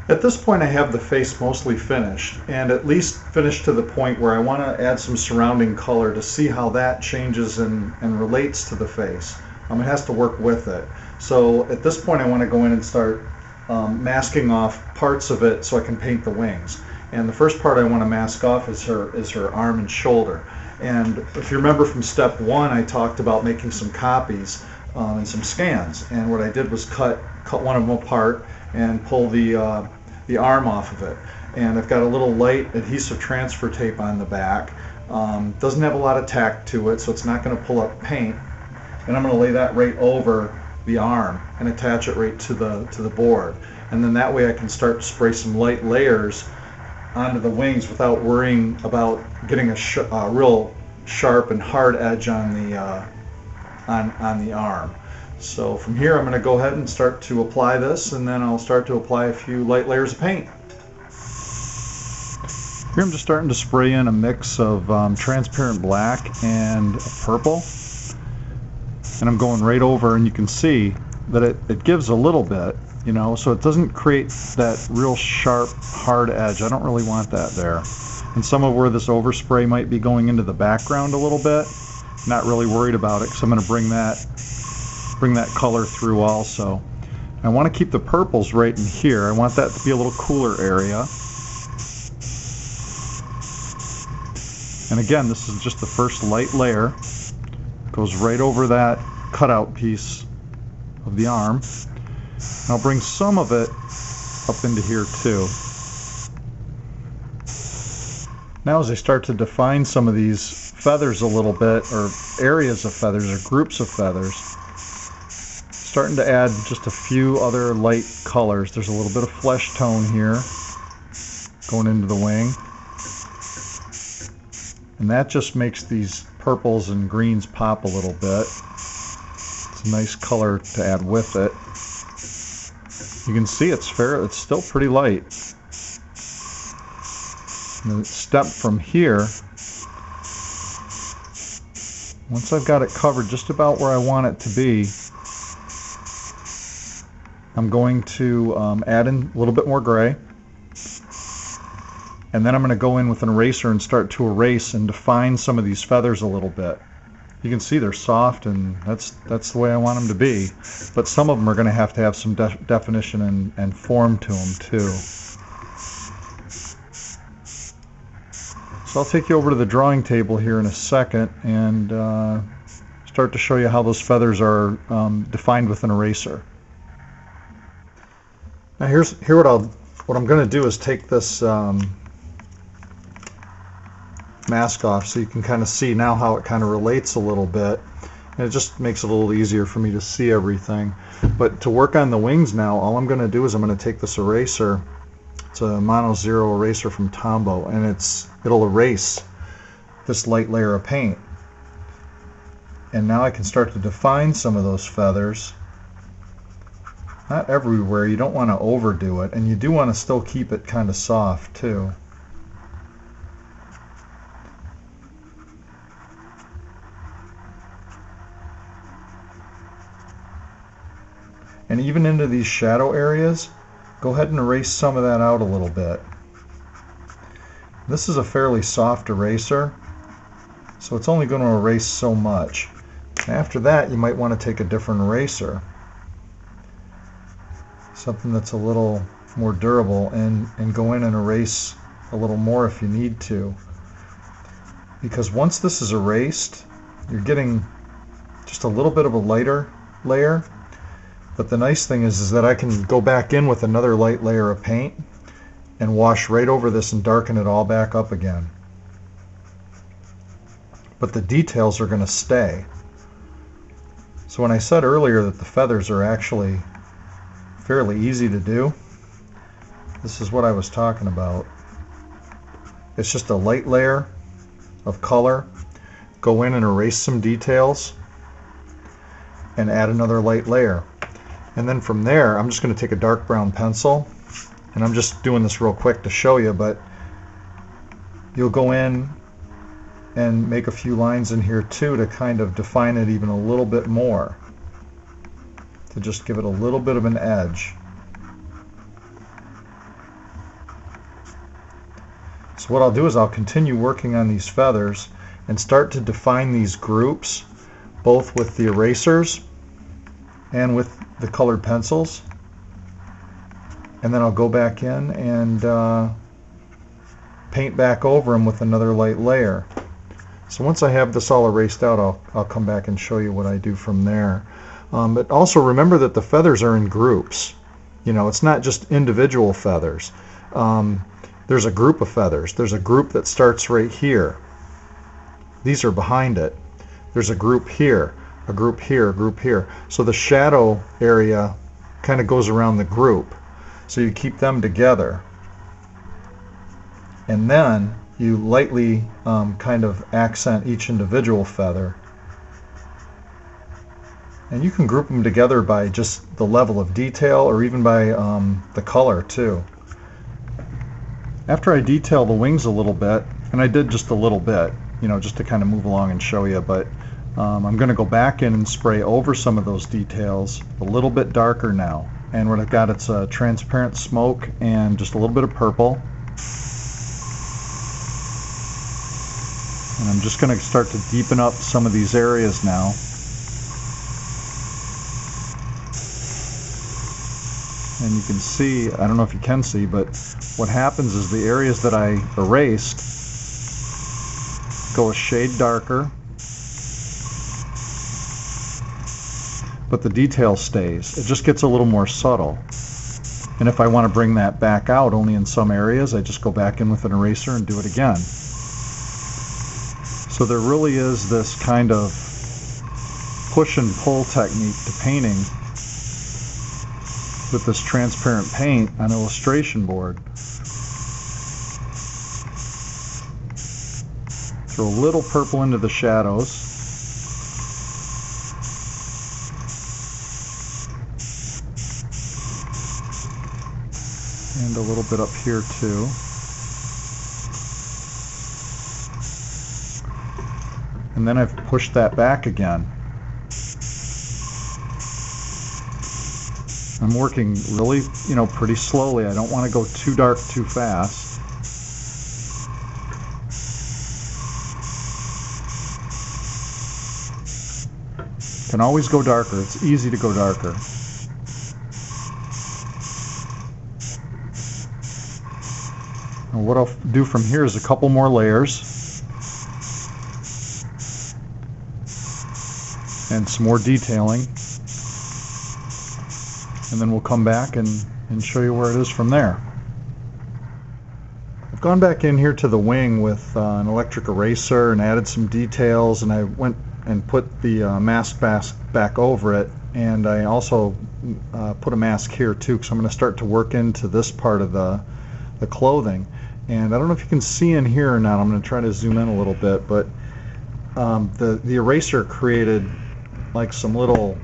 At this point I have the face mostly finished, and at least finished to the point where I want to add some surrounding color to see how that changes and relates to the face. It has to work with it. So at this point I want to go in and start masking off parts of it so I can paint the wings. And the first part I want to mask off is her arm and shoulder. And if you remember from step one, I talked about making some copies and some scans. And what I did was cut one of them apart and pull the arm off of it. And I've got a little light adhesive transfer tape on the back. Doesn't have a lot of tack to it, so it's not going to pull up paint. And I'm going to lay that right over the arm and attach it right to the board. And then that way I can start to spray some light layers onto the wings without worrying about getting a real sharp and hard edge on the arm. So from here I'm going to go ahead and start to apply this, and then I'll start to apply a few light layers of paint. Here I'm just starting to spray in a mix of transparent black and purple, and I'm going right over, and you can see that it gives a little bit, you know, so it doesn't create that real sharp hard edge. I don't really want that there. And some of where this overspray might be going into the background a little bit, not really worried about it because I'm going to bring that color through also. I want to keep the purples right in here. I want that to be a little cooler area. And again, this is just the first light layer. Goes right over that cutout piece of the arm. And I'll bring some of it up into here too. Now as I start to define some of these feathers a little bit, or areas of feathers, or groups of feathers, starting to add just a few other light colors. There's a little bit of flesh tone here going into the wing. And that just makes these purples and greens pop a little bit. It's a nice color to add with it. You can see it's still pretty light. And the step from here, once I've got it covered just about where I want it to be, I'm going to add in a little bit more gray. And then I'm going to go in with an eraser and start to erase and define some of these feathers a little bit. You can see they're soft, and that's the way I want them to be. But some of them are going to have some definition and form to them too. So I'll take you over to the drawing table here in a second and start to show you how those feathers are defined with an eraser. Now what I'm going to do is take this mask off so you can kind of see now how it kind of relates a little bit, and it just makes it a little easier for me to see everything. But to work on the wings now, all I'm going to do is I'm going to take this eraser. It's a Mono Zero eraser from Tombow, and it'll erase this light layer of paint. And now I can start to define some of those feathers. Not everywhere, you don't want to overdo it, and you do want to still keep it kind of soft too. And even into these shadow areas, go ahead and erase some of that out a little bit. This is a fairly soft eraser, so it's only going to erase so much. After that, you might want to take a different eraser, something that's a little more durable, and go in and erase a little more if you need to. Because once this is erased, you're getting just a little bit of a lighter layer. But the nice thing is that I can go back in with another light layer of paint and wash right over this and darken it all back up again. But the details are going to stay. So when I said earlier that the feathers are actually fairly easy to do, this is what I was talking about. It's just a light layer of color, go in and erase some details, and add another light layer. And then from there, I'm just going to take a dark brown pencil, and I'm just doing this real quick to show you, but you'll go in and make a few lines in here too to kind of define it even a little bit more, to just give it a little bit of an edge. So what I'll do is I'll continue working on these feathers and start to define these groups, both with the erasers and with the colored pencils. And then I'll go back in and paint back over them with another light layer. So once I have this all erased out, I'll come back and show you what I do from there. But also remember that the feathers are in groups. You know, it's not just individual feathers. There's a group of feathers. There's a group that starts right here. These are behind it. There's a group here, a group here, a group here. So the shadow area kind of goes around the group. So you keep them together. And then you lightly kind of accent each individual feather. And you can group them together by just the level of detail or even by the color too. After I detail the wings a little bit, and I did just a little bit, you know, just to kind of move along and show you, but I'm going to go back in and spray over some of those details a little bit darker now. And what I've got, it's a transparent smoke and just a little bit of purple. And I'm just going to start to deepen up some of these areas now. And you can see, I don't know if you can see, but what happens is the areas that I erased go a shade darker, but the detail stays. It just gets a little more subtle. And if I want to bring that back out only in some areas, I just go back in with an eraser and do it again. So there really is this kind of push and pull technique to painting with this transparent paint on illustration board. Throw a little purple into the shadows. And a little bit up here too. And then I've pushed that back again. I'm working really, you know, pretty slowly. I don't want to go too dark too fast. Can always go darker. It's easy to go darker. And what I'll do from here is a couple more layers. And some more detailing. And then we'll come back and show you where it is from there. I've gone back in here to the wing with an electric eraser and added some details, and I went and put the mask back over it, and I also put a mask here too, because I'm going to start to work into this part of the clothing. And I don't know if you can see in here or not. I'm going to try to zoom in a little bit, but the eraser created like some little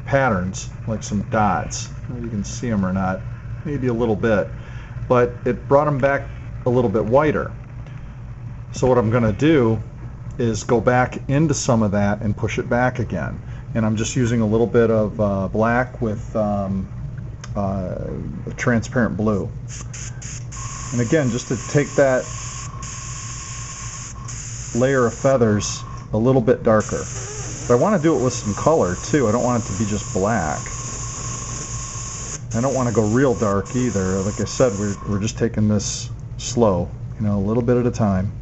patterns, like some dots. I don't know if you can see them or not, maybe a little bit, but it brought them back a little bit whiter. So what I'm going to do is go back into some of that and push it back again. And I'm just using a little bit of black with a transparent blue. And again, just to take that layer of feathers a little bit darker. But I want to do it with some color too. I don't want it to be just black. I don't want to go real dark either. Like I said, we're just taking this slow, you know, a little bit at a time.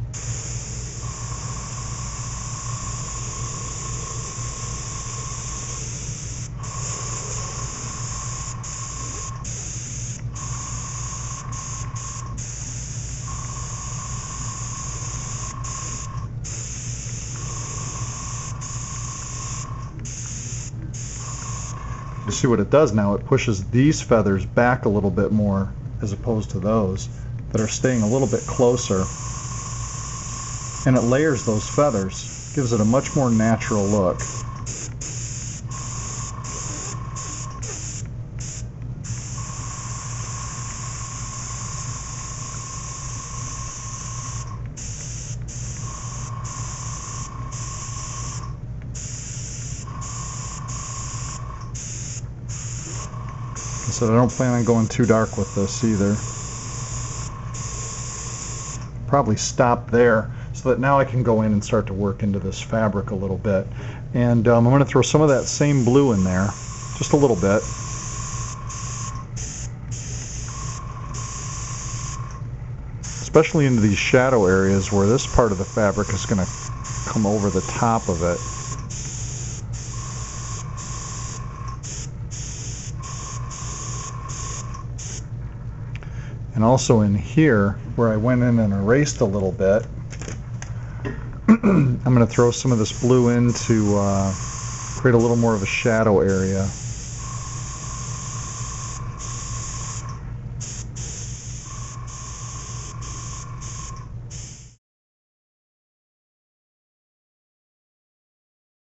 You see what it does now? It pushes these feathers back a little bit more as opposed to those that are staying a little bit closer. And it layers those feathers, gives it a much more natural look. So I don't plan on going too dark with this either. probably stop there so that now I can go in and start to work into this fabric a little bit. And I'm going to throw some of that same blue in there, just a little bit. Especially into these shadow areas where this part of the fabric is going to come over the top of it. And also in here, where I went in and erased a little bit, I'm going to throw some of this blue in to create a little more of a shadow area.